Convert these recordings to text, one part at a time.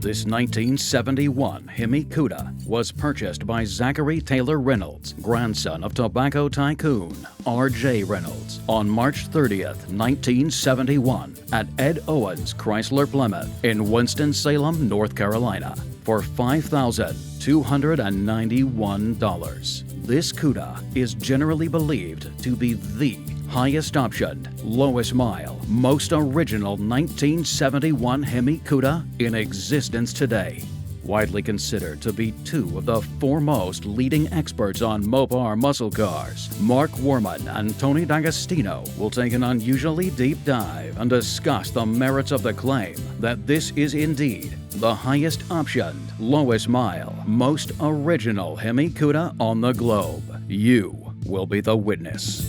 This 1971 Hemi Cuda was purchased by Zachary Taylor Reynolds, grandson of tobacco tycoon R.J. Reynolds, on March 30th, 1971 at Ed Owens Chrysler Plymouth in Winston-Salem, North Carolina for $5,291. This Cuda is generally believed to be the highest optioned, lowest mile, most original 1971 Hemi Cuda in existence today. Widely considered to be two of the foremost leading experts on Mopar muscle cars, Mark Worman and Tony D'Agostino will take an unusually deep dive and discuss the merits of the claim that this is indeed the highest optioned, lowest mile, most original Hemi Cuda on the globe. You will be the witness.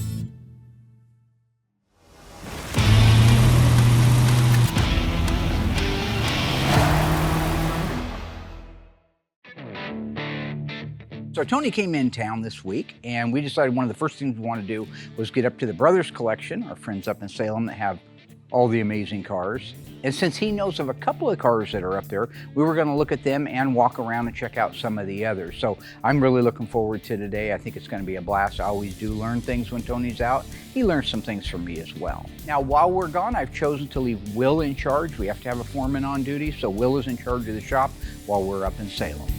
So Tony came in town this week, and we decided one of the first things we wanted to do was get up to the Brothers Collection, our friends up in Salem that have all the amazing cars. And since he knows of a couple of cars that are up there, we were going to look at them and walk around and check out some of the others. So I'm really looking forward to today. I think it's going to be a blast. I always do learn things when Tony's out. He learns some things from me as well. Now, while we're gone, I've chosen to leave Will in charge. We have to have a foreman on duty, so Will is in charge of the shop while we're up in Salem.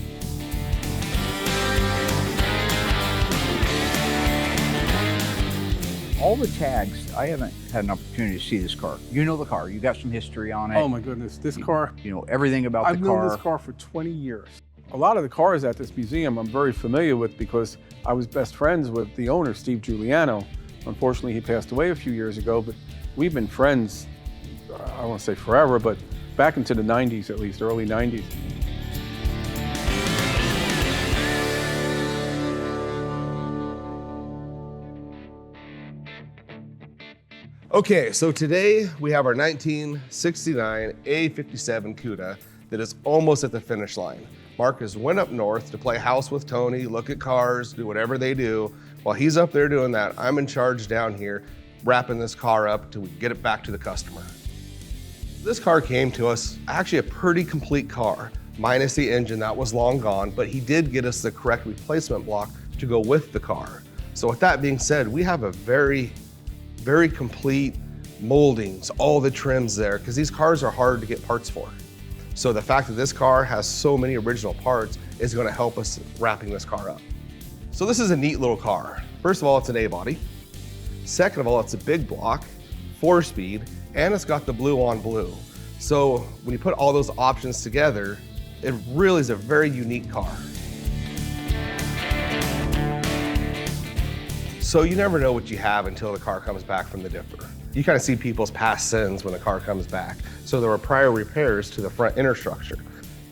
All the tags, I haven't had an opportunity to see this car. You know the car, you got some history on it. Oh my goodness, this car. You know everything about the car. I've known this car for 20 years. A lot of the cars at this museum I'm very familiar with because I was best friends with the owner, Steve Giuliano. Unfortunately, he passed away a few years ago, but we've been friends, I won't say forever, but back into the 90s at least, early 90s. Okay, so today we have our 1969 A57 Cuda that is almost at the finish line. Mark has went up north to play house with Tony, look at cars, do whatever they do. While he's up there doing that, I'm in charge down here, wrapping this car up till we get it back to the customer. This car came to us, actually a pretty complete car, minus the engine that was long gone, but he did get us the correct replacement block to go with the car. So with that being said, we have a very complete moldings, all the trims there, because these cars are hard to get parts for. So the fact that this car has so many original parts is going to help us wrapping this car up. So this is a neat little car. First of all, it's an A-body. Second of all, it's a big block, 4-speed, and it's got the blue on blue. So when you put all those options together, it really is a very unique car. So you never know what you have until the car comes back from the dipper. You kind of see people's past sins when the car comes back. So there were prior repairs to the front inner structure.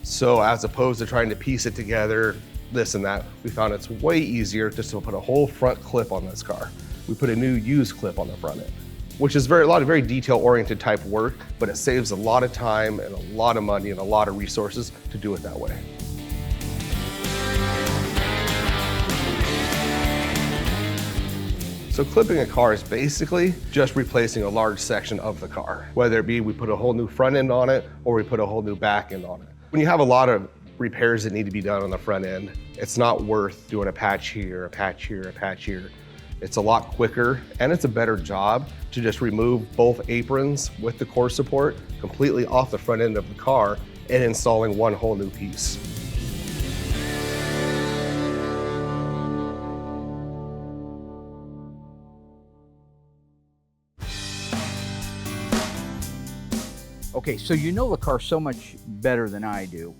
So as opposed to trying to piece it together, this and that, we found it's way easier just to put a whole front clip on this car. We put a new used clip on the front end, which is a lot of very detail-oriented type work, but it saves a lot of time and a lot of money and a lot of resources to do it that way. So clipping a car is basically just replacing a large section of the car, whether it be we put a whole new front end on it or we put a whole new back end on it. When you have a lot of repairs that need to be done on the front end, it's not worth doing a patch here, a patch here, a patch here. It's a lot quicker and it's a better job to just remove both aprons with the core support completely off the front end of the car and installing one whole new piece. Okay, so you know the car so much better than I do.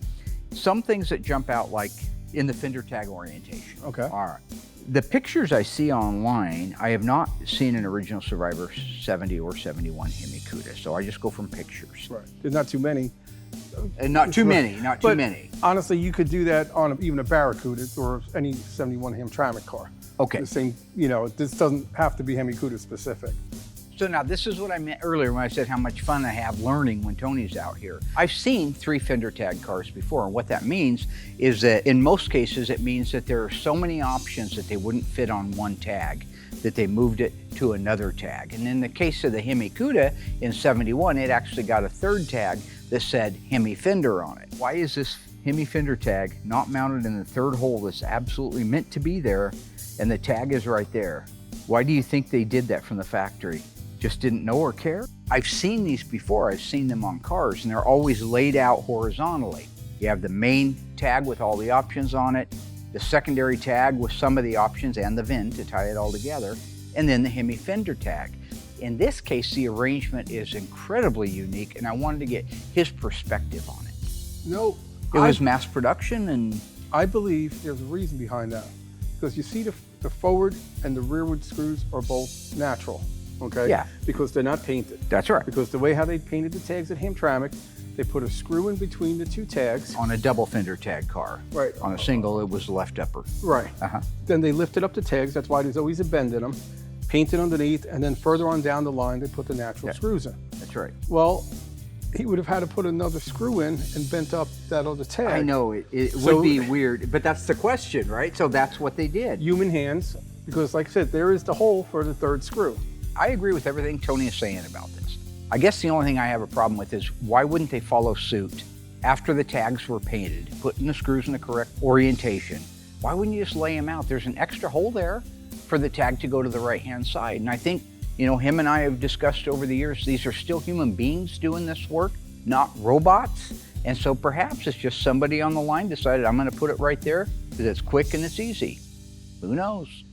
Some things that jump out, like in the fender tag orientation. Okay. All right. The pictures I see online, I have not seen an original Survivor 70 or 71 Hemi Cuda, so I just go from pictures. Right. There's not too many. And not too many, not too many. Honestly, you could do that on even a Barracuda or any 71 Hamtramck car. Okay. The same, you know, this doesn't have to be Hemi Cuda specific. So now this is what I meant earlier when I said how much fun I have learning when Tony's out here. I've seen 3 fender tag cars before, and what that means is that in most cases it means that there are so many options that they wouldn't fit on one tag that they moved it to another tag. And in the case of the Hemi Cuda in 71, it actually got a 3rd tag that said Hemi Fender on it. Why is this Hemi Fender tag not mounted in the third hole that's absolutely meant to be there, and the tag is right there? Why do you think they did that from the factory? Just didn't know or care? I've seen these before. I've seen them on cars, and they're always laid out horizontally. You have the main tag with all the options on it, the secondary tag with some of the options and the VIN to tie it all together, and then the Hemi Fender tag. In this case, the arrangement is incredibly unique, and I wanted to get his perspective on it. No, It was mass production, and I believe there's a reason behind that. Because you see the forward and the rearward screws are both natural, okay? Yeah. Because they're not painted. that's right. Because the way how they painted the tags at Hamtramck, they put a screw in between the two tags. On a double fender tag car. Right. On a single, it was left upper. Right. Uh-huh. Then they lifted up the tags, that's why there's always a bend in them, painted underneath, and then further on down the line, they put the natural screws in. That's right. Well, he would have had to put another screw in and bent up that other tag. I know, it So- would be weird, but that's the question, right? So that's what they did. Human hands, because like I said, there is the hole for the third screw. I agree with everything Tony is saying about this. I guess the only thing I have a problem with is why wouldn't they follow suit after the tags were painted, putting the screws in the correct orientation? Why wouldn't you just lay them out? There's an extra hole there for the tag to go to the right-hand side. And I think, you know, him and I have discussed over the years, these are still human beings doing this work, not robots. And so perhaps it's just somebody on the line decided, I'm gonna put it right there because it's quick and it's easy. Who knows?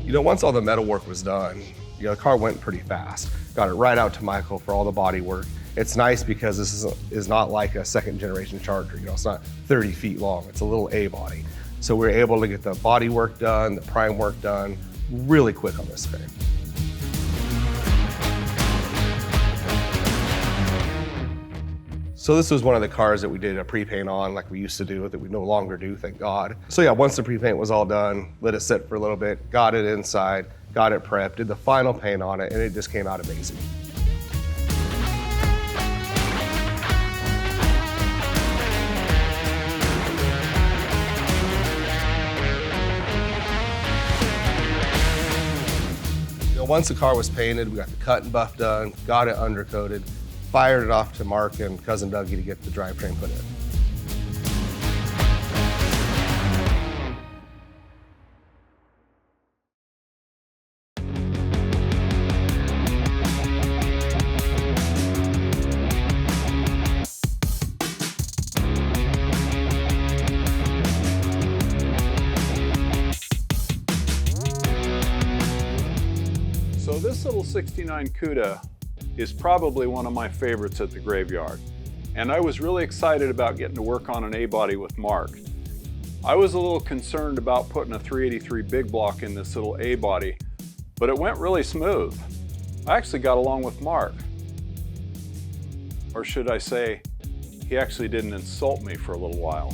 You know, once all the metal work was done, you know, the car went pretty fast. Got it right out to Michael for all the body work. It's nice because this is not like a second generation Charger. You know, it's not 30 feet long. It's a little A body. So we're able to get the body work done, the prime work done really quick on this thing. So this was one of the cars that we did a pre-paint on like we used to do that we no longer do, thank God. So yeah, once the pre-paint was all done, let it sit for a little bit, got it inside, got it prepped, did the final paint on it, and it just came out amazing. You know, once the car was painted, we got the cut and buff done, got it undercoated, fired it off to Mark and cousin Dougie to get the drivetrain put in. So this little 69 Cuda is probably one of my favorites at the graveyard. And I was really excited about getting to work on an A-body with Mark. I was a little concerned about putting a 383 big block in this little A-body, but it went really smooth. I actually got along with Mark. Or should I say, he actually didn't insult me for a little while.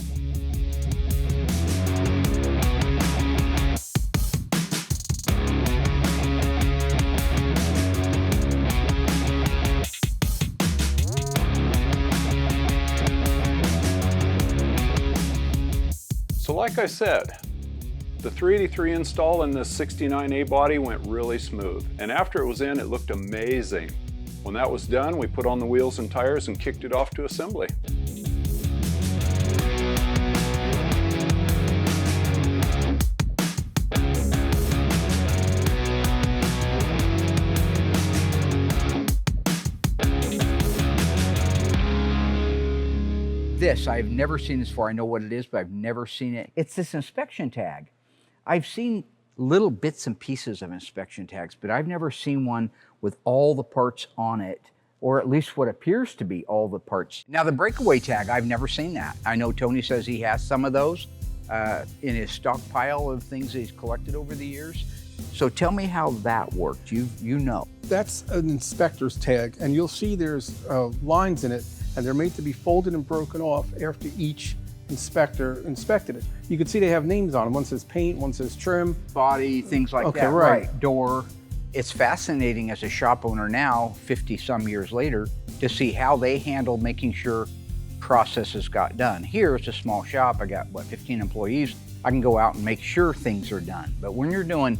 So like I said, the 383 install in this 69 A-body went really smooth. And after it was in, it looked amazing. When that was done, we put on the wheels and tires and kicked it off to assembly. This, I've never seen this before. I know what it is, but I've never seen it. It's this inspection tag. I've seen little bits and pieces of inspection tags, but I've never seen one with all the parts on it, or at least what appears to be all the parts. Now the breakaway tag, I've never seen that. I know Tony says he has some of those in his stockpile of things that he's collected over the years. So tell me how that worked. You know. That's an inspector's tag, and you'll see there's lines in it, and they're made to be folded and broken off after each inspector inspected it. You can see they have names on them. One says paint, one says trim. Body, things like Okay, that. right. Door. It's fascinating as a shop owner now, 50 some years later, to see how they handle making sure processes got done. Here it's a small shop. I got, what, 15 employees. I can go out and make sure things are done. But when you're doing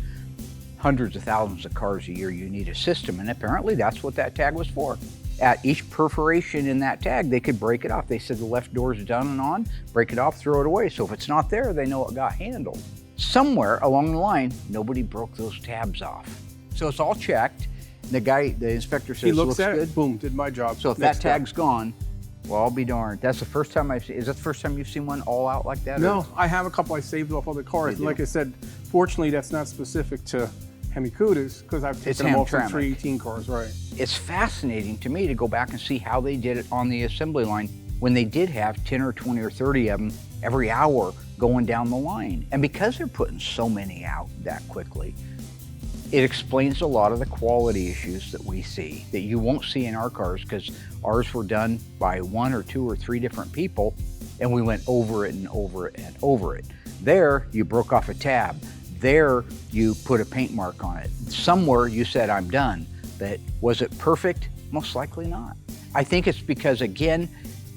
hundreds of thousands of cars a year, you need a system, and apparently that's what that tag was for. At each perforation in that tag, they could break it off. They said the left door is done and on, break it off, throw it away. So if it's not there, they know it got handled. Somewhere along the line, nobody broke those tabs off. So it's all checked. The inspector says, He looks at good. it, boom, did my job. So if Next that tag's gone, well, I'll be darned. That's the first time I've seen, is that the first time you've seen one all out like that? No, I have a couple I saved off other cars. You Like do? I said, fortunately, that's not specific to Hemi Cudas because I've It's taken them off from Hamtramck. 318 cars, right? It's fascinating to me to go back and see how they did it on the assembly line when they did have 10 or 20 or 30 of them every hour going down the line. And because they're putting so many out that quickly, it explains a lot of the quality issues that we see that you won't see in our cars, because ours were done by 1 or 2 or 3 different people, and we went over it and over it and over it. There, you broke off a tab. There, you put a paint mark on it. Somewhere you said, I'm done. But was it perfect? Most likely not. I think it's because, again,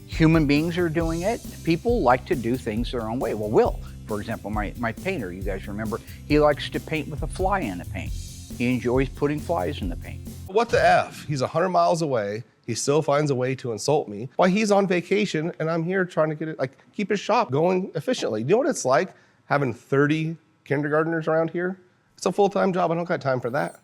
human beings are doing it. People like to do things their own way. Well, Will, for example, my painter, you guys remember, he likes to paint with a fly in the paint. He enjoys putting flies in the paint. What the F? He's 100 miles away. He still finds a way to insult me while he's on vacation, and I'm here trying to get it, like, keep his shop going efficiently. You know what it's like having 30 kindergartners around here? It's a full-time job. I don't got time for that.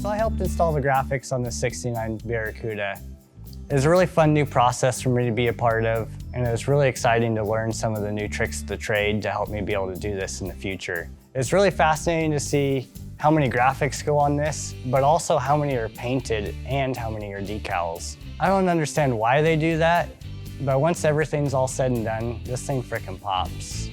So I helped install the graphics on the 69 Barracuda. It was a really fun new process for me to be a part of, and it was really exciting to learn some of the new tricks of the trade to help me be able to do this in the future. It's really fascinating to see how many graphics go on this, but also how many are painted and how many are decals. I don't understand why they do that, but once everything's all said and done, this thing frickin' pops.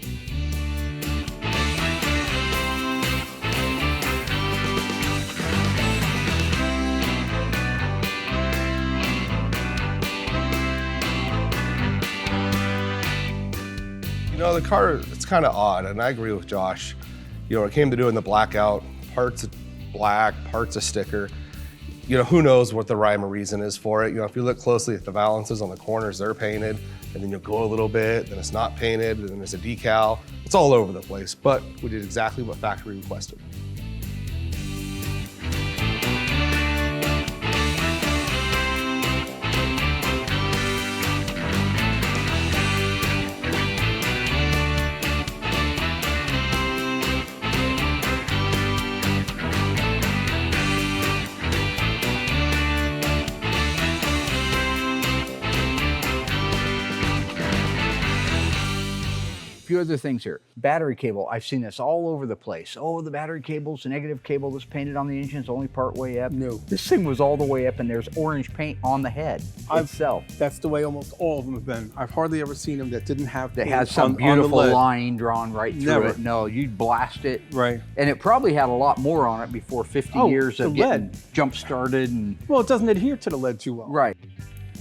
You know, the car, it's kind of odd, and I agree with Josh. You know, when it came to doing the blackout, parts black, parts a sticker. You know, who knows what the rhyme or reason is for it. You know, if you look closely at the valances on the corners, they're painted, and then you'll go a little bit, then it's not painted, and then there's a decal. It's all over the place, but we did exactly what factory requested. A few other things here. Battery cable, I've seen this all over the place. Oh, the battery cable's the negative cable that's painted on the engine's only part way up. No. This thing was all the way up, and there's orange paint on the head itself. That's the way almost all of them have been. I've hardly ever seen them that didn't have That paint has some on the beautiful lead. line drawn right through Never. it. No, you'd blast it. Right. And it probably had a lot more on it before 50 Oh, years of the getting lead. jump started and Well, it doesn't adhere to the lead too well. right.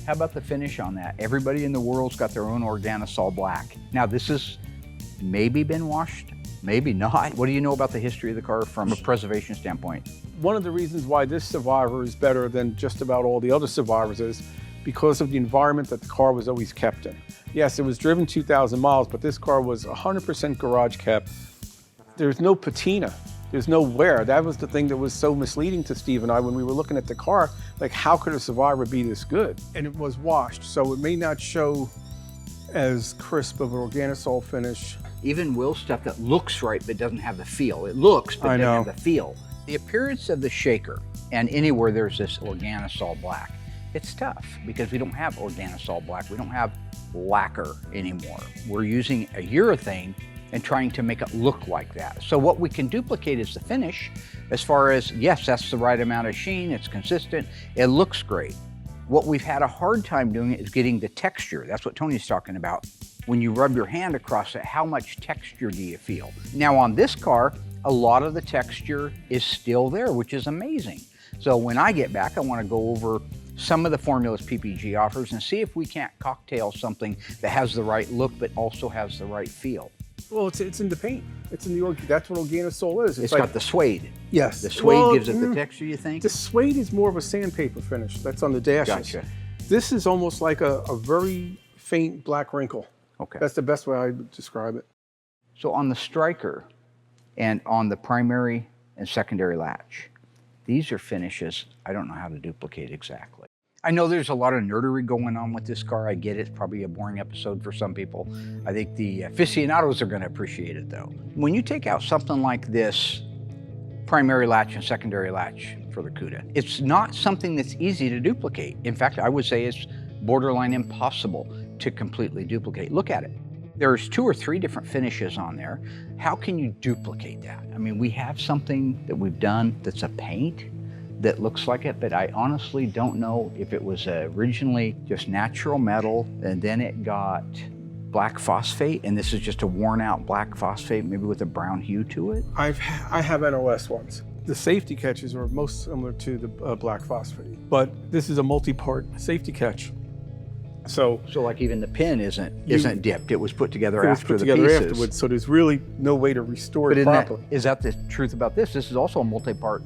How about the finish on that? Everybody in the world's got their own Organosol black. Now this is maybe been washed, maybe not. What do you know about the history of the car from a preservation standpoint? One of the reasons why this Survivor is better than just about all the other Survivors is because of the environment that the car was always kept in. Yes, it was driven 2,000 miles, but this car was 100% garage kept. There's no patina. There's no wear. That was the thing that was so misleading to Steve and I when we were looking at the car. Like, how could a Survivor be this good? And it was washed, so it may not show as crisp of an Organosol finish. Even Will stuff that looks right but doesn't have the feel. It looks but I doesn't know. have the feel. The appearance of the shaker, and anywhere there's this Organosol black, it's tough because we don't have Organosol black. We don't have lacquer anymore. We're using a urethane and trying to make it look like that. So what we can duplicate is the finish, as far as, yes, that's the right amount of sheen, it's consistent, it looks great. What we've had a hard time doing is getting the texture. That's what Tony's talking about. When you rub your hand across it, how much texture do you feel? Now on this car, a lot of the texture is still there, which is amazing. So when I get back, I want to go over some of the formulas PPG offers and see if we can't cocktail something that has the right look, but also has the right feel. Well, it's in the paint. It's in the that's what Organosol is. It's like, got the suede. Yes. The suede gives it the texture, you think? The suede is more of a sandpaper finish. That's on the dashes. Gotcha. This is almost like a very faint black wrinkle. Okay. That's the best way I would describe it. So on the striker and on the primary and secondary latch, these are finishes I don't know how to duplicate exactly. I know there's a lot of nerdery going on with this car. I get it. It's probably a boring episode for some people. I think the aficionados are going to appreciate it though. When you take out something like this, primary latch and secondary latch for the Cuda, it's not something that's easy to duplicate. In fact, I would say it's borderline impossible to completely duplicate. Look at it. There's 2 or 3 different finishes on there. How can you duplicate that? I mean, we have something that we've done that's a paint that looks like it, but I honestly don't know if it was originally just natural metal and then it got black phosphate, and this is just a worn out black phosphate, maybe with a brown hue to it. I have NOS ones. The safety catches are most similar to the black phosphate, but this is a multi-part safety catch. So like even the pin isn't dipped. It was put together after the together pieces. afterwards, so there's really no way to restore it properly. Is that the truth about this? This is also a multi-part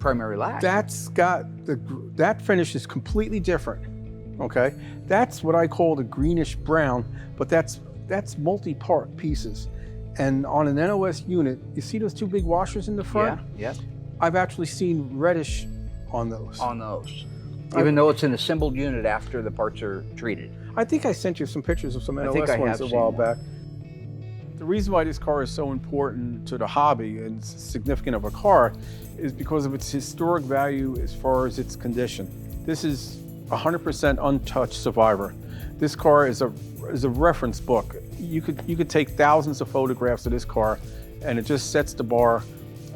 primary latch. That finish is completely different. Okay, that's what I call the greenish brown, but that's multi-part pieces. And on an NOS unit, you see those 2 big washers in the front? Yeah. I've actually seen reddish on those. Even though it's an assembled unit after the parts are treated. I think I sent you some pictures of some NOS think I ones have a while seen back. The reason why this car is so important to the hobby and significant of a car is because of its historic value as far as its condition. This is 100% untouched Survivor. This car is a reference book. You could take thousands of photographs of this car, and it just sets the bar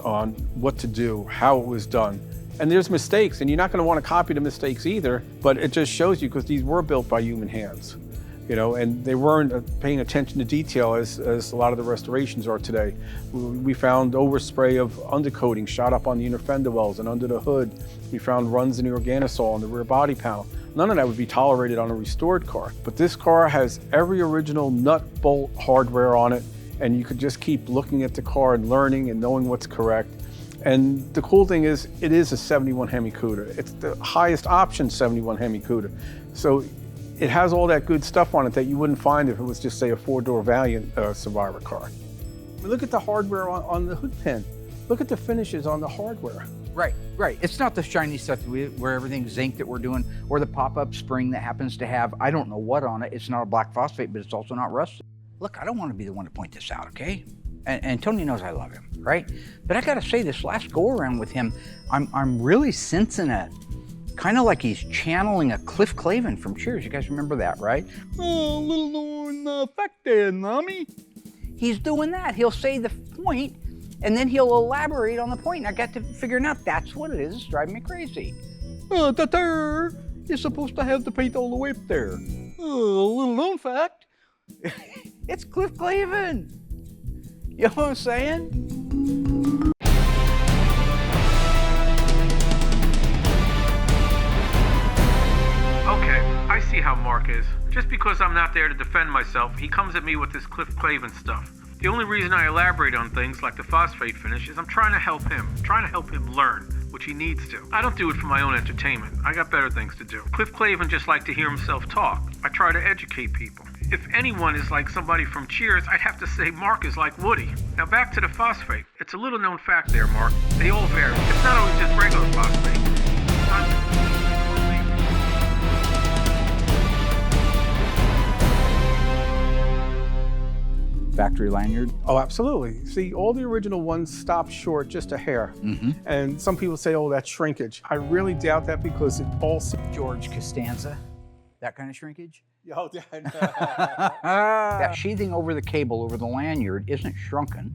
on what to do, how it was done. And there's mistakes, and you're not going to want to copy the mistakes either, but it just shows you because these were built by human hands, you know, and they weren't paying attention to detail as a lot of the restorations are today. We found overspray of undercoating shot up on the inner fender wells and under the hood. We found runs in the Organosol on the rear body panel. None of that would be tolerated on a restored car, but this car has every original nut bolt hardware on it, and you could just keep looking at the car and learning and knowing what's correct. And the cool thing is, it is a 71 Hemi Cuda. It's the highest option 71 Hemi Cuda. So it has all that good stuff on it that you wouldn't find if it was just, say, a 4-door Valiant Survivor car. Look at the hardware on the hood pin. Look at the finishes on the hardware. Right. It's not the shiny stuff where everything's zinc that we're doing, or the pop-up spring that happens to have, I don't know what on it. It's not a black phosphate, but it's also not rusted. Look, I don't want to be the one to point this out, okay? And Tony knows I love him, right? But I gotta say, this last go around with him, I'm really sensing a kind of like he's channeling a Cliff Clavin from Cheers. You guys remember that, right? Oh, little known fact there, Nami. He's doing that. He'll say the point, and then he'll elaborate on the point. And I got to figuring out that's what it is. It's driving me crazy. You're supposed to have the paint all the way up there. Little known fact. It's Cliff Clavin. You know what I'm saying? Okay, I see how Mark is. Just because I'm not there to defend myself, he comes at me with this Cliff Clavin stuff. The only reason I elaborate on things like the phosphate finish is I'm trying to help him. Trying to help him learn, which he needs to. I don't do it for my own entertainment. I got better things to do. Cliff Clavin just liked to hear himself talk. I try to educate people. If anyone is like somebody from Cheers, I'd have to say Mark is like Woody. Now back to the phosphate. It's a little known fact there, Mark. They all vary. It's not always just regular phosphate. Factory lanyard. Oh, absolutely. See, all the original ones stop short just a hair. And some people say, oh, that's shrinkage. I really doubt that because it all... George Costanza, that kind of shrinkage? Oh, yeah. That sheathing over the cable, over the lanyard, isn't shrunken.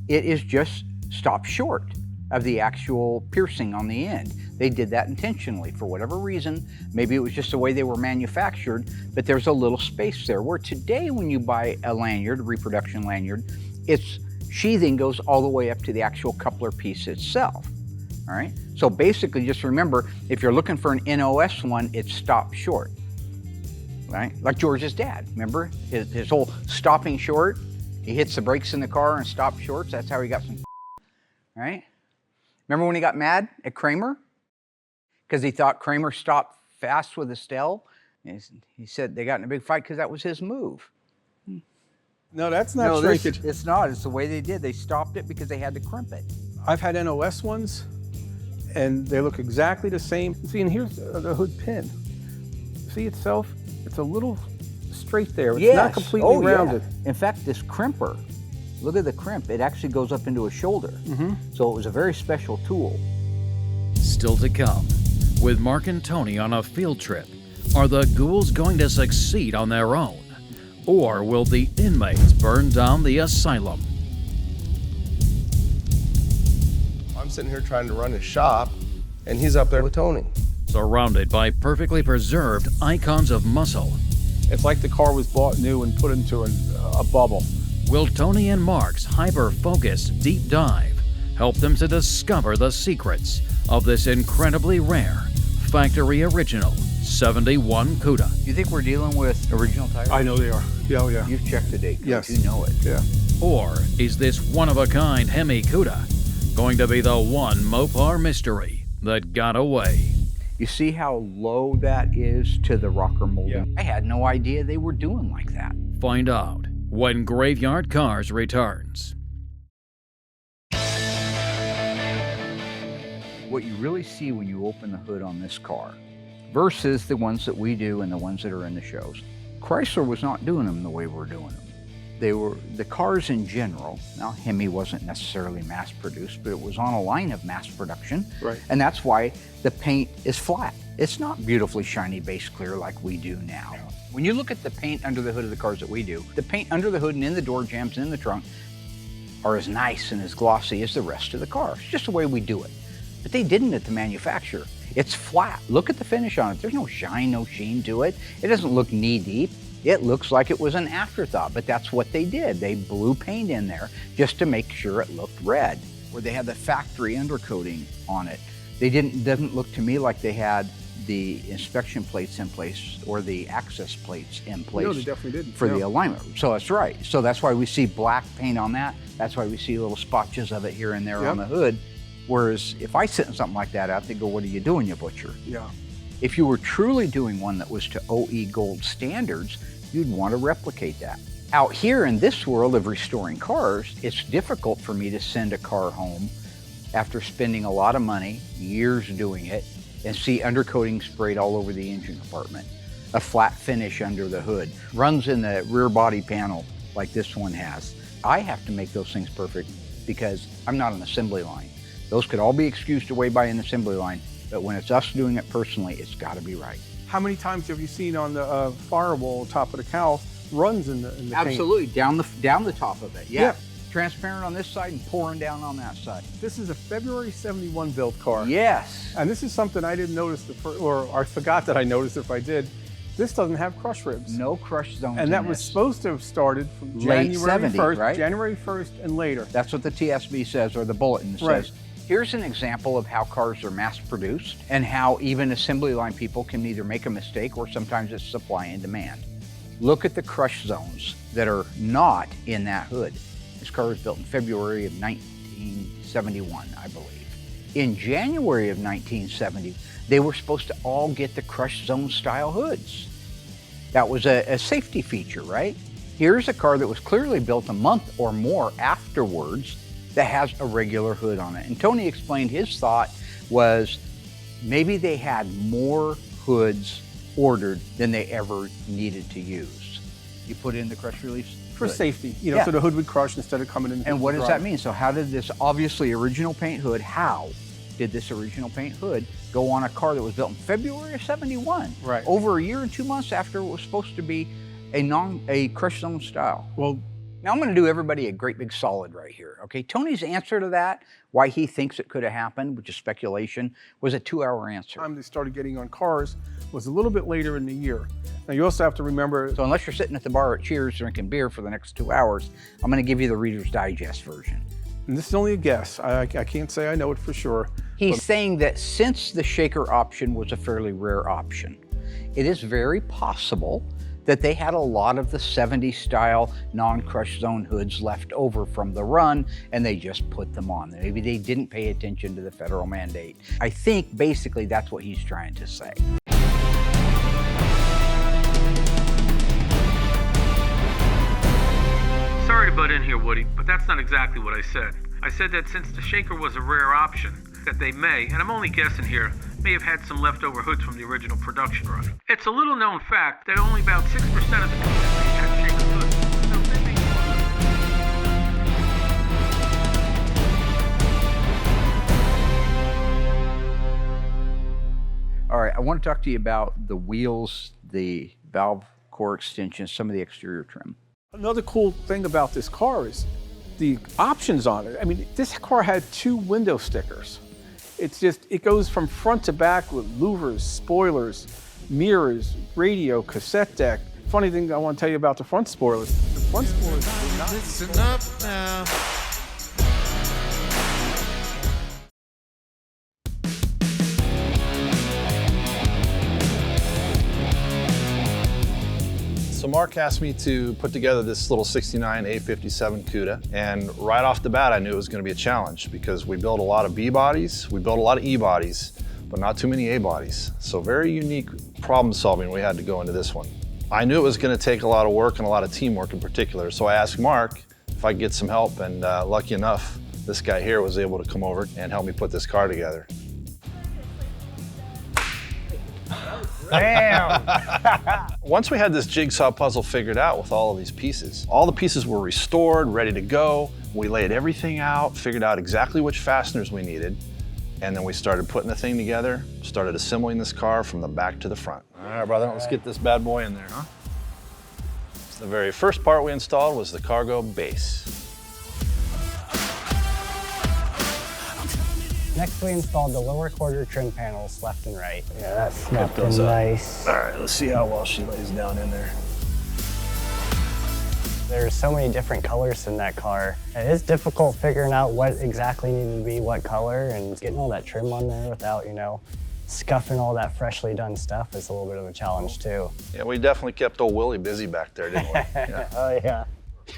It is just stopped short of the actual piercing on the end. They did that intentionally for whatever reason. Maybe it was just the way they were manufactured, but there's a little space there. Where today when you buy a lanyard, a reproduction lanyard, its sheathing goes all the way up to the actual coupler piece itself. All right, so basically just remember, if you're looking for an NOS one, it's stopped short, right? Like George's dad, remember? His whole stopping short, he hits the brakes in the car and stops short, so that's how he got some, right? Remember when he got mad at Kramer? Because he thought Kramer stopped fast with Estelle? He said they got in a big fight because that was his move. No, that's not No, shrinkage. it's not. It's the way they did. They stopped it because they had to crimp it. I've had NOS ones, and they look exactly the same. See, and here's the hood pin. See itself? It's a little straight there. It's not completely rounded. In fact, this crimper, look at the crimp. It actually goes up into a shoulder. So it was a very special tool. Still to come, with Mark and Tony on a field trip, are the ghouls going to succeed on their own? Or will the inmates burn down the asylum? I'm sitting here trying to run his shop, and he's up there with Tony. Surrounded by perfectly preserved icons of muscle, It's like the car was bought new and put into a bubble. will Tony and Mark's hyper-focused deep dive help them to discover the secrets of this incredibly rare factory original 71 Cuda? Do you think we're dealing with original tires? I know they are. Yeah, oh yeah. You've checked the date. Yes. You know it. Yeah. Or is this one-of-a-kind Hemi Cuda going to be the one Mopar mystery that got away? You see how low that is to the rocker molding? Yeah. I had no idea they were doing like that. Find out when Graveyard Carz returns. What you really see when you open the hood on this car versus the ones that we do and the ones that are in the shows. Chrysler was not doing them the way we're doing them. They were, the cars in general, now Hemi wasn't necessarily mass produced, but it was on a line of mass production. Right. And that's why the paint is flat. It's not beautifully shiny base clear like we do now. When you look at the paint under the hood of the cars that we do, the paint under the hood and in the door jambs and in the trunk are as nice and as glossy as the rest of the car. It's just the way we do it. But they didn't at the manufacturer. It's flat. Look at the finish on it. There's no shine, no sheen to it. It doesn't look knee deep. It looks like it was an afterthought, but that's what they did. They blew paint in there just to make sure it looked red. Where they had the factory undercoating on it. Doesn't look to me like they had the inspection plates in place or the access plates in place. No, they definitely didn't. For the alignment. So that's right. So that's why we see black paint on that. That's why we see little spotches of it here and there on the hood. Whereas if I sent something like that out, they'd go, "What are you doing, you butcher?" Yeah. If you were truly doing one that was to OE Gold standards, you'd want to replicate that. Out here in this world of restoring cars, it's difficult for me to send a car home after spending a lot of money, years doing it, and see undercoating sprayed all over the engine compartment, a flat finish under the hood, runs in the rear body panel like this one has. I have to make those things perfect because I'm not an assembly line. Those could all be excused away by an assembly line, but when it's us doing it personally, it's got to be right. How many times have you seen on the firewall, top of the cowl, runs in the paint? Absolutely, down the top of it. Yeah. Transparent on this side and pouring down on that side. This is a February '71 built car. Yes. And this is something I didn't notice, or I forgot that I noticed if I did. This doesn't have crush ribs. No crush zones. And that in was this. supposed to have started from Late January 70, 1st, right? January 1st and later. That's what the TSB says, or the bulletin Right. says. Here's an example of how cars are mass produced and how even assembly line people can either make a mistake or sometimes it's supply and demand. Look at the crush zones that are not in that hood. This car was built in February of 1971, I believe. In January of 1970, they were supposed to all get the crush zone style hoods. That was a safety feature, right? Here's a car that was clearly built a month or more afterwards that has a regular hood on it. And Tony explained his thought was maybe they had more hoods ordered than they ever needed to use. You put in the crush release For hood. safety, you know, Yeah. so the hood would crush instead of coming in. And what does dry. that mean? So how did this obviously original paint hood, how did this original paint hood go on a car that was built in February of '71. Right. Over a year and 2 months after it was supposed to be a crushed zone style. Well, now I'm going to do everybody a great big solid right here. Okay, Tony's answer to that, why he thinks it could have happened, which is speculation, was a 2-hour answer. the time they started getting on cars was a little bit later in the year. Now you also have to remember, So unless you're sitting at the bar at Cheers drinking beer for the next 2 hours, I'm going to give you the Reader's Digest version. and this is only a guess, I can't say I know it for sure. He's saying that since the shaker option was a fairly rare option, it is very possible that they had a lot of the 70s style non-crush zone hoods left over from the run and they just put them on. Maybe they didn't pay attention to the federal mandate. I think basically that's what he's trying to say. Sorry to butt in here, Woody, but that's not exactly what I said. I said that since the shaker was a rare option, that they may, and I'm only guessing here, may have had some leftover hoods from the original production run. It's a little known fact that only about 6% of the Cudas had shaker hoods. So they may- All right, I want to talk to you about the wheels, the valve core extensions, some of the exterior trim. Another cool thing about this car is the options on it. I mean, this car had 2 window stickers. It's just, it goes from front to back with louvers, spoilers, mirrors, radio, cassette deck. Funny thing I want to tell you about the front spoilers. The front spoilers were not. Listen up now. So Mark asked me to put together this little 69 A57 Cuda, and right off the bat I knew it was going to be a challenge because we build a lot of B bodies, we build a lot of E bodies, but not too many A bodies. So very unique problem solving we had to go into this one. I knew it was going to take a lot of work and a lot of teamwork in particular, so I asked Mark if I could get some help, and lucky enough, this guy here was able to come over and help me put this car together. Damn! Once we had this jigsaw puzzle figured out with all of these pieces, all the pieces were restored, ready to go. We laid everything out, figured out exactly which fasteners we needed, and then we started putting the thing together, started assembling this car from the back to the front. All right, brother, let's get this bad boy in there, huh? So the very first part we installed was the cargo base. Next, we installed the lower quarter trim panels left and right. Yeah, that snapped in those up. nice. All right, let's see how well she lays down in there. There's so many different colors in that car. It is difficult figuring out what exactly needed to be what color, and getting all that trim on there without, you know, scuffing all that freshly done stuff is a little bit of a challenge too. Yeah, we definitely kept old Willie busy back there, didn't we? Yeah. Oh yeah.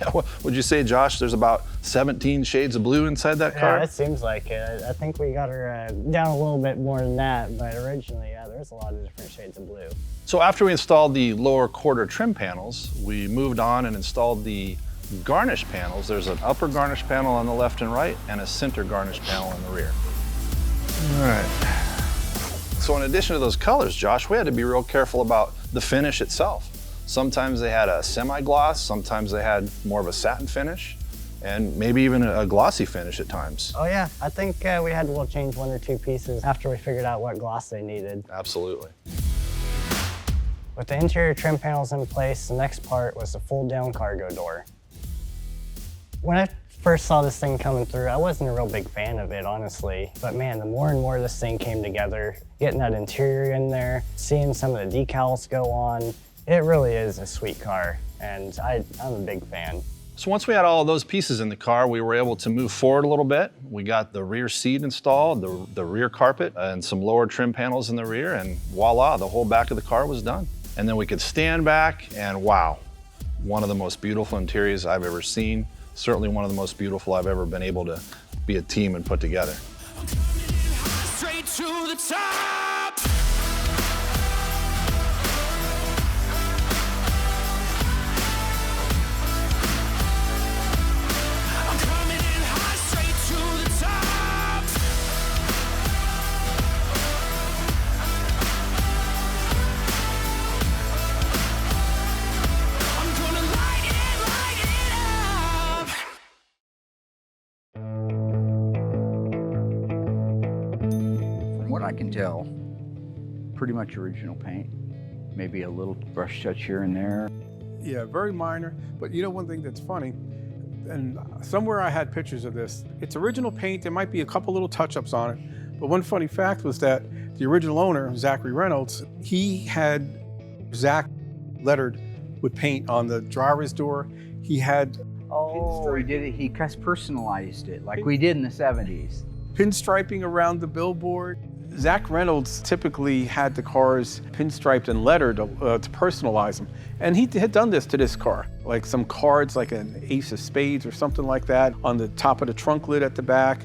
Yeah, would you say, Josh, there's about 17 shades of blue inside that car? Yeah, it seems like it. I think we got her down a little bit more than that, but originally, yeah, there's a lot of different shades of blue. So after we installed the lower quarter trim panels, we moved on and installed the garnish panels. There's an upper garnish panel on the left and right and a center garnish panel in the rear. All right. So in addition to those colors, Josh, we had to be real careful about the finish itself. Sometimes they had a semi-gloss, sometimes they had more of a satin finish, and maybe even a glossy finish at times. Oh yeah, I think we had to change 1 or 2 pieces after we figured out what gloss they needed. Absolutely. With the interior trim panels in place, the next part was the fold-down cargo door. When I first saw this thing coming through, I wasn't a real big fan of it, honestly. But man, the more and more this thing came together, getting that interior in there, seeing some of the decals go on, it really is a sweet car, and I'm a big fan. So once we had all of those pieces in the car, we were able to move forward a little bit. We got the rear seat installed, the rear carpet, and some lower trim panels in the rear, and voila, the whole back of the car was done. And then we could stand back, and wow, one of the most beautiful interiors I've ever seen. Certainly one of the most beautiful I've ever been able to be a team and put together. Straight to the top. I'm coming in high, straight to the top. I'm gonna light it up. can tell, pretty much original paint. Maybe a little brush touch here and there. Yeah, very minor. But you know one thing that's funny, and somewhere I had pictures of this, it's original paint. There might be a couple little touch-ups on it. But one funny fact was that the original owner, Zachary Reynolds, he had Zach lettered with paint on the driver's door. He had Oh, he did it. He personalized it like we did in the 70s. pinstriping around the billboard. Zach Reynolds typically had the cars pinstriped and lettered to personalize them. And he had done this to this car, like some cards, like an ace of spades or something like that on the top of the trunk lid at the back.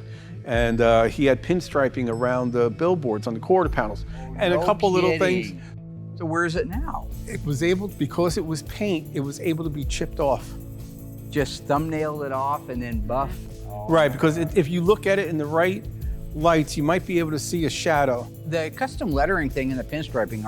And he had pinstriping around the billboards on the quarter panels. And a couple little things. So where is it now? It was able, because it was paint, it was able to be chipped off. Just thumbnailed it off and then buff? Right, because if you look at it in the right lights, you might be able to see a shadow. The custom lettering thing and the pinstriping,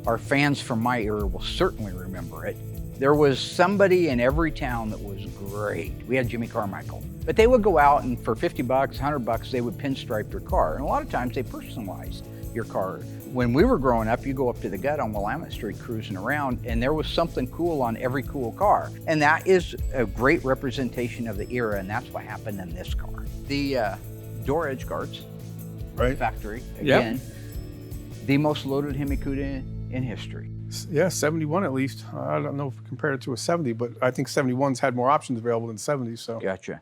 our fans from my era will certainly remember it. There was somebody in every town that was great. We had Jimmy Carmichael. But they would go out and for 50 bucks, 100 bucks, they would pinstripe your car. And a lot of times they personalized your car. When we were growing up, you go up to the gut on Willamette Street cruising around and there was something cool on every cool car. And that is a great representation of the era, and that's what happened in this car. The door edge guards, Right. factory, again, the most loaded Hemi Cuda in history. Yeah, 71 at least. I don't know if compared it to a 70, but I think 71's had more options available than 70s, so. Gotcha.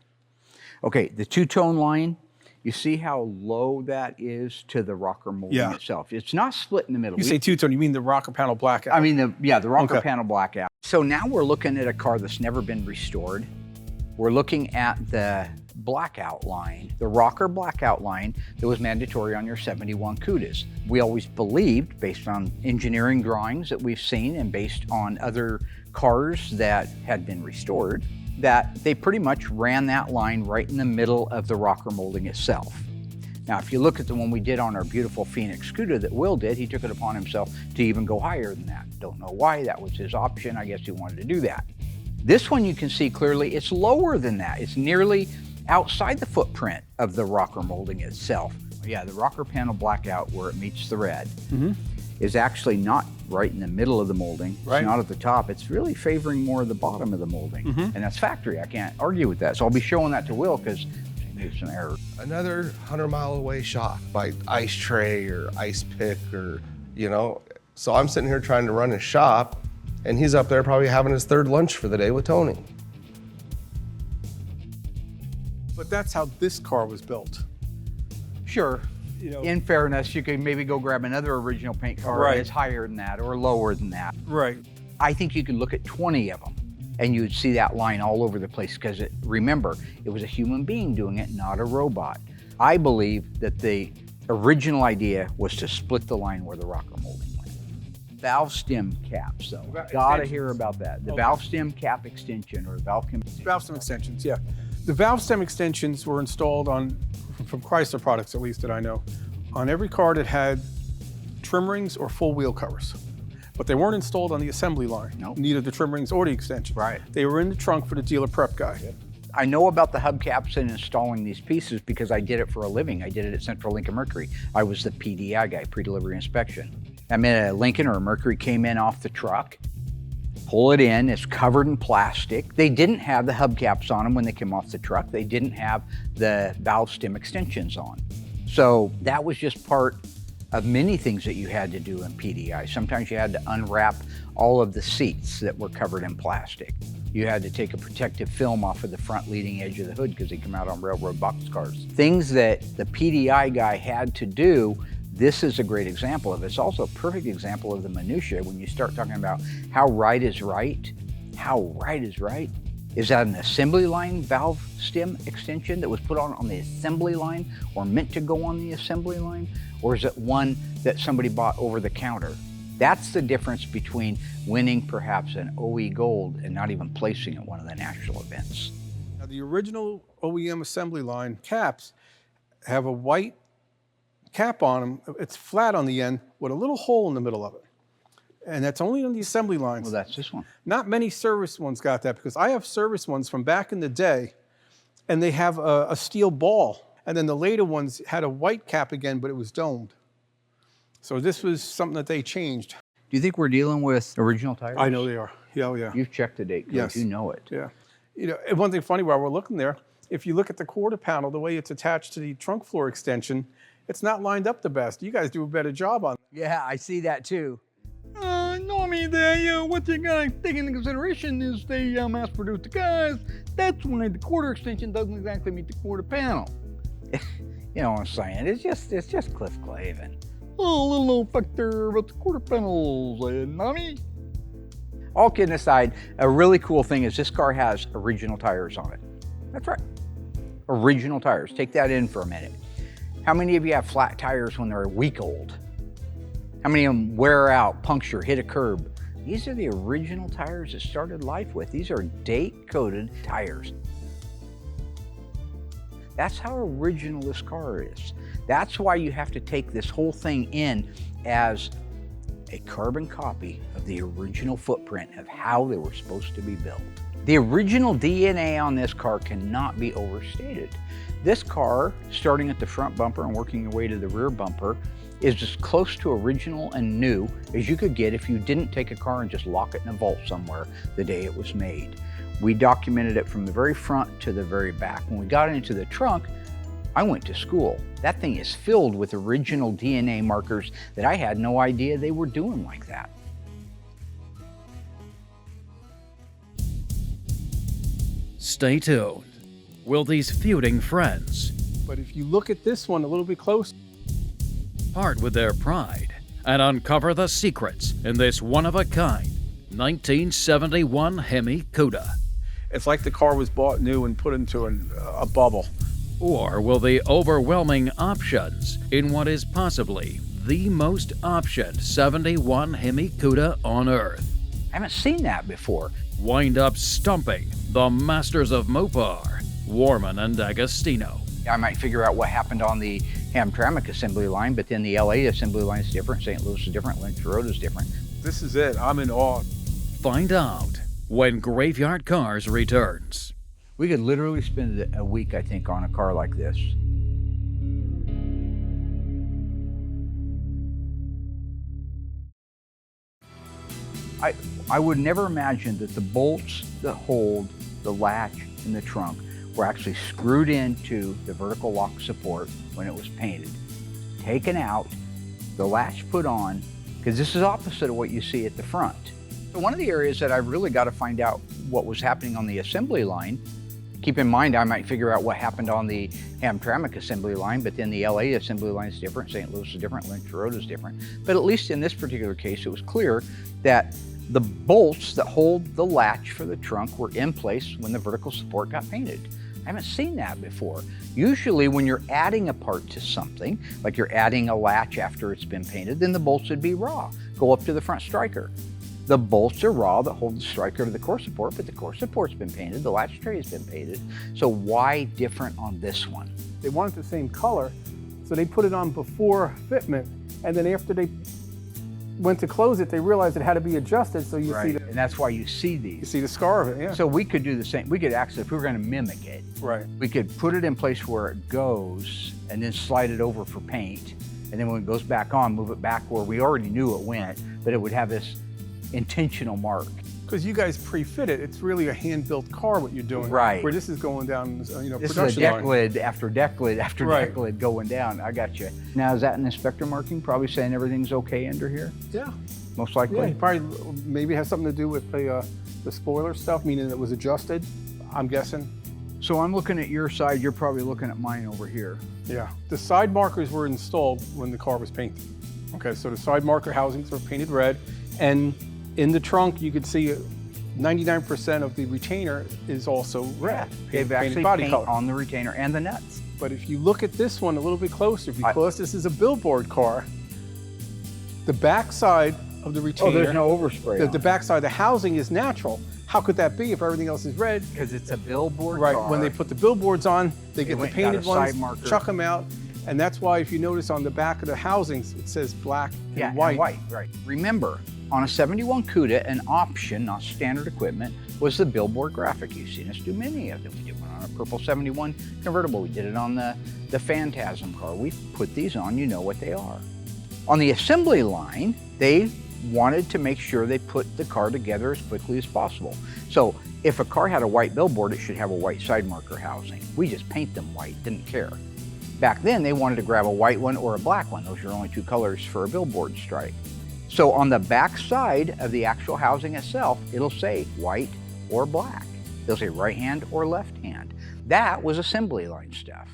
Okay, the two-tone line, you see how low that is to the rocker molding itself. It's not split in the middle. You say two-tone, you mean the rocker panel blackout? I mean, the rocker panel blackout. So now we're looking at a car that's never been restored. We're looking at the blackout line, the rocker blackout line that was mandatory on your 71 Cudas. We always believed, based on engineering drawings that we've seen and based on other cars that had been restored, that they pretty much ran that line right in the middle of the rocker molding itself. Now, if you look at the one we did on our beautiful Phoenix Cuda that Will did, he took it upon himself to even go higher than that. Don't know why, that was his option. I guess he wanted to do that. This one you can see clearly, it's lower than that. It's nearly outside the footprint of the rocker molding itself. Yeah, the rocker panel blackout where it meets the red is actually not right in the middle of the molding. It's not at the top. It's really favoring more of the bottom of the molding. And that's factory. I can't argue with that. So I'll be showing that to Will because there's some error. Another 100-mile away shot by ice tray or ice pick or, you know. So I'm sitting here trying to run his shop and he's up there probably having his third lunch for the day with Tony. But that's how this car was built. Sure. You know, In fairness, you could maybe go grab another original paint car that's higher than that or lower than that. right. I think you could look at 20 of them and you'd see that line all over the place because remember, it was a human being doing it, not a robot. I believe that the original idea was to split the line where the rocker molding went. Valve stem caps, though. Gotta hear about that. The valve stem cap extension or valve stem. Valve stem extensions, yeah. The valve stem extensions were installed on, from Chrysler products at least that I know, on every car that had trim rings or full wheel covers. But they weren't installed on the assembly line, neither the trim rings or the extension. Right. They were in the trunk for the dealer prep guy. I know about the hubcaps and installing these pieces because I did it for a living. I did it at Central Lincoln Mercury. I was the PDI guy, pre-delivery inspection. I mean, a Lincoln or a Mercury came in off the truck, pull it in, it's covered in plastic. They didn't have the hubcaps on them when they came off the truck. They didn't have the valve stem extensions on. So that was just part of many things that you had to do in PDI. Sometimes you had to unwrap all of the seats that were covered in plastic. You had to take a protective film off of the front leading edge of the hood because they come out on railroad boxcars. Things that the PDI guy had to do, this is a great example of it. It's also a perfect example of the minutia when you start talking about how right is right. How right is right. Is that an assembly line valve stem extension that was put on the assembly line or meant to go on the assembly line? Or is it one that somebody bought over the counter? That's the difference between winning perhaps an OE Gold and not even placing at one of the national events. Now, the original OEM assembly line caps have a white cap on them. It's flat on the end with a little hole in the middle of it. And that's only on the assembly lines. Well, that's this one. Not many service ones got that because I have service ones from back in the day and they have a steel ball. And then the later ones had a white cap again, but it was domed. So this was something that they changed. Do you think we're dealing with original tires? I know they are. Yeah, oh, yeah. You've checked the date codes. Yes. You know it. Yeah. You know, and one thing funny while we're looking there, if you look at the quarter panel, the way it's attached to the trunk floor extension, it's not lined up the best. You guys do a better job on that. Yeah, I see that too. Normally, what you gotta take into consideration is they mass-produce the cars. That's why the quarter extension doesn't exactly meet the quarter panel. You know what I'm saying? It's just Cliff Clavin. Oh, a little old factor about the quarter panels, Nami. All kidding aside, a really cool thing is this car has original tires on it. That's right. Original tires. Take that in for a minute. How many of you have flat tires when they're a week old? How many of them wear out, puncture, hit a curb? These are the original tires that started life with. These are date-coded tires. That's how original this car is. That's why you have to take this whole thing in as a carbon copy of the original footprint of how they were supposed to be built. The original DNA on this car cannot be overstated. This car, starting at the front bumper and working your way to the rear bumper, is as close to original and new as you could get if you didn't take a car and just lock it in a vault somewhere the day it was made. We documented it from the very front to the very back. When we got into the trunk, I went to school. That thing is filled with original DNA markers that I had no idea they were doing like that. Stay tuned. Will these feuding friends But if you look at this one a little bit closer, part with their pride and uncover the secrets in this one-of-a-kind 1971 Hemi Cuda? it's like the car was bought new and put into a bubble. Or will the overwhelming options in what is possibly the most optioned 71 Hemi Cuda on Earth I haven't seen that before. wind up stumping the masters of Mopar, Warman and Agostino? I might figure out what happened on the Hamtramck assembly line, but then the LA assembly line is different, St. Louis is different, Lynch Road is different. This is it. I'm in awe. Find out when Graveyard Cars returns. We could literally spend a week, I think, on a car like this. I would never imagine that the bolts that hold the latch in the trunk were actually screwed into the vertical lock support when it was painted. Taken out, the latch put on, because this is opposite of what you see at the front. So one of the areas that I've really got to find out what was happening on the assembly line. Keep in mind, I might figure out what happened on the Hamtramck assembly line, but then the LA assembly line is different, St. Louis is different, Lynch Road is different. But at least in this particular case, it was clear that the bolts that hold the latch for the trunk were in place when the vertical support got painted. I haven't seen that before. Usually when you're adding a part to something, like you're adding a latch after it's been painted, then the bolts would be raw, go up to the front striker. The bolts are raw that hold the striker to the core support, but the core support's been painted, the latch tray has been painted. So why different on this one? They wanted the same color, so they put it on before fitment, and then after they went to close it, they realized it had to be adjusted, so you see And that's why you see you these. see the scar of it, yeah. So we could do the same. We could actually, if we were going to mimic it, Right. we could put it in place where it goes and then slide it over for paint. And then when it goes back on, move it back where we already knew it went, but it would have this intentional mark. Because you guys pre-fit it, it's really a hand-built car what you're doing. Right. Where this is going down, This is a production deck line. lid after deck lid after Right. deck lid going down. I got you. Now, is that an inspector marking? Probably saying everything's okay under here? Yeah. Most Yeah, likely? it probably maybe has something to do with the spoiler stuff, meaning it was adjusted, I'm guessing. So I'm looking at your side, you're probably looking at mine over here. Yeah. The side markers were installed when the car was painted. Okay, so the side marker housings were painted red, and in the trunk you could see 99% of the retainer is also red. They've painted actually body paint color. on the retainer and the nuts. But if you look at this one a little bit closer, because this is a billboard car, the back side of the retainer, Oh, there's no overspray the back side, the housing is natural. How could that be if everything else is red? because it's a billboard Right, car. when they put the billboards on, they get the went and got painted a ones, side marker. chuck them out, and that's why if you notice on the back of the housings, it says black and Yeah, white. and white, right. Remember, on a 71 Cuda, an option, not standard equipment, was the billboard graphic. You've seen us do many of them. We did one on a purple 71 convertible. We did it on the Phantasm car. We put these on, you know what they are. On the assembly line, they wanted to make sure they put the car together as quickly as possible. So if a car had a white billboard, it should have a white side marker housing. We just paint them white, didn't care. Back then, they wanted to grab a white one or a black one. Those are only two colors for a billboard stripe. So on the back side of the actual housing itself, it'll say white or black. It'll say right hand or left hand. That was assembly line stuff.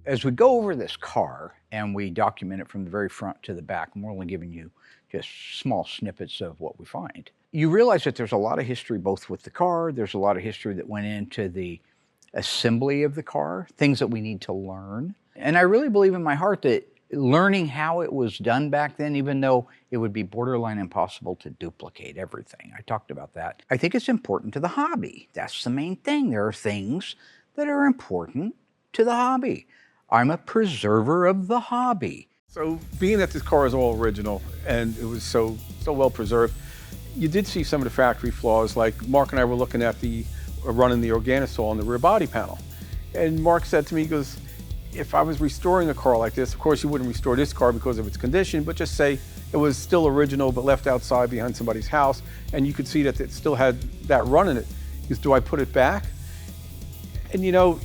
As we go over this car and we document it from the very front to the back, and we're only giving you just small snippets of what we find, you realize that there's a lot of history both with the car, there's a lot of history that went into the assembly of the car, things that we need to learn. And I really believe in my heart that learning how it was done back then, even though it would be borderline impossible to duplicate everything, I talked about that, I think it's important to the hobby. That's the main thing. There are things that are important to the hobby. I'm a preserver of the hobby. So being that this car is all original and it was so well preserved, you did see some of the factory flaws. Like Mark and I were looking at running the Organisol on the rear body panel. And Mark said to me, he goes, if I was restoring a car like this, of course you wouldn't restore this car because of its condition, but just say it was still original but left outside behind somebody's house and you could see that it still had that run in it. He goes, do I put it back? And you know,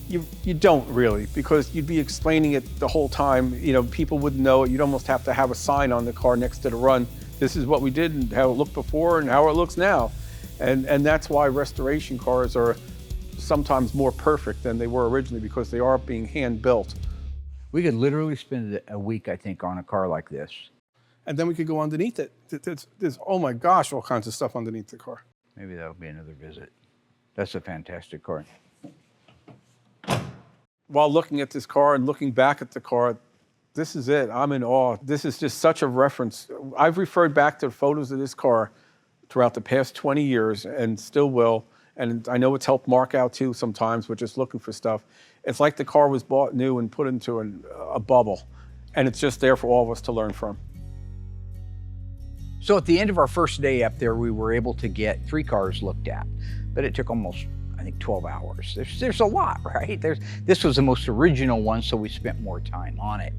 you don't really, because you'd be explaining it the whole time. You know, people wouldn't know it. You'd almost have to have a sign on the car next to the run. This is what we did and how it looked before and how it looks now. And that's why restoration cars are sometimes more perfect than they were originally, because they are being hand built. We could literally spend a week, I think, on a car like this. And then we could go underneath it. There's, oh my gosh, all kinds of stuff underneath the car. Maybe that'll be another visit. That's a fantastic car. While looking at this car and looking back at the car, this is it. I'm in awe. This is just such a reference. I've referred back to photos of this car throughout the past 20 years and still will. And I know it's helped Mark out too sometimes with just looking for stuff. It's like the car was bought new and put into a bubble. And it's just there for all of us to learn from. So at the end of our first day up there, we were able to get 3 cars looked at, but it took almost, I think, 12 hours. There's a lot, right? This was the most original one, so we spent more time on it.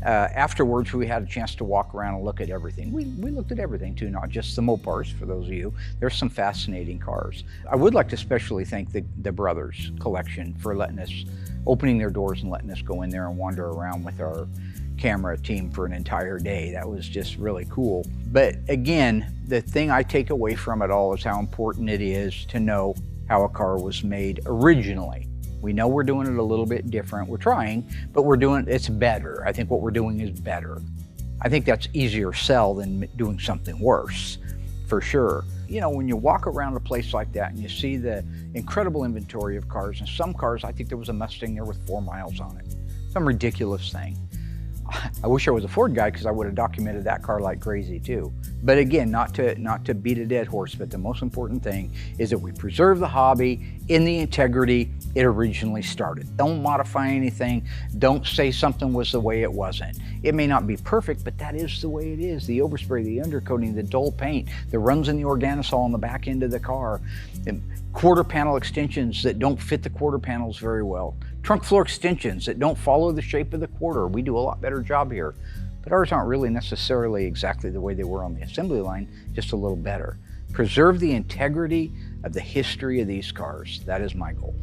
Afterwards, we had a chance to walk around and look at everything. We looked at everything too, not just the Mopars, for those of you. There's some fascinating cars. I would like to especially thank the Brothers collection for opening their doors and letting us go in there and wander around with our camera team for an entire day. That was just really cool. But again, the thing I take away from it all is how important it is to know how a car was made originally. We know we're doing it a little bit different. We're trying, but it's better. I think what we're doing is better. I think that's easier sell than doing something worse, for sure. You know, when you walk around a place like that and you see the incredible inventory of cars, and some cars, I think there was a Mustang there with 4 miles on it. Some ridiculous thing. I wish I was a Ford guy, because I would have documented that car like crazy too. But again, not to beat a dead horse, but the most important thing is that we preserve the hobby in the integrity it originally started. Don't modify anything. Don't say something was the way it wasn't. It may not be perfect, but that is the way it is. The overspray, the undercoating, the dull paint, the runs in the Organisol on the back end of the car, and quarter panel extensions that don't fit the quarter panels very well, trunk floor extensions that don't follow the shape of the quarter. We do a lot better job here, but ours aren't really necessarily exactly the way they were on the assembly line, just a little better. Preserve the integrity of the history of these cars. That is my goal.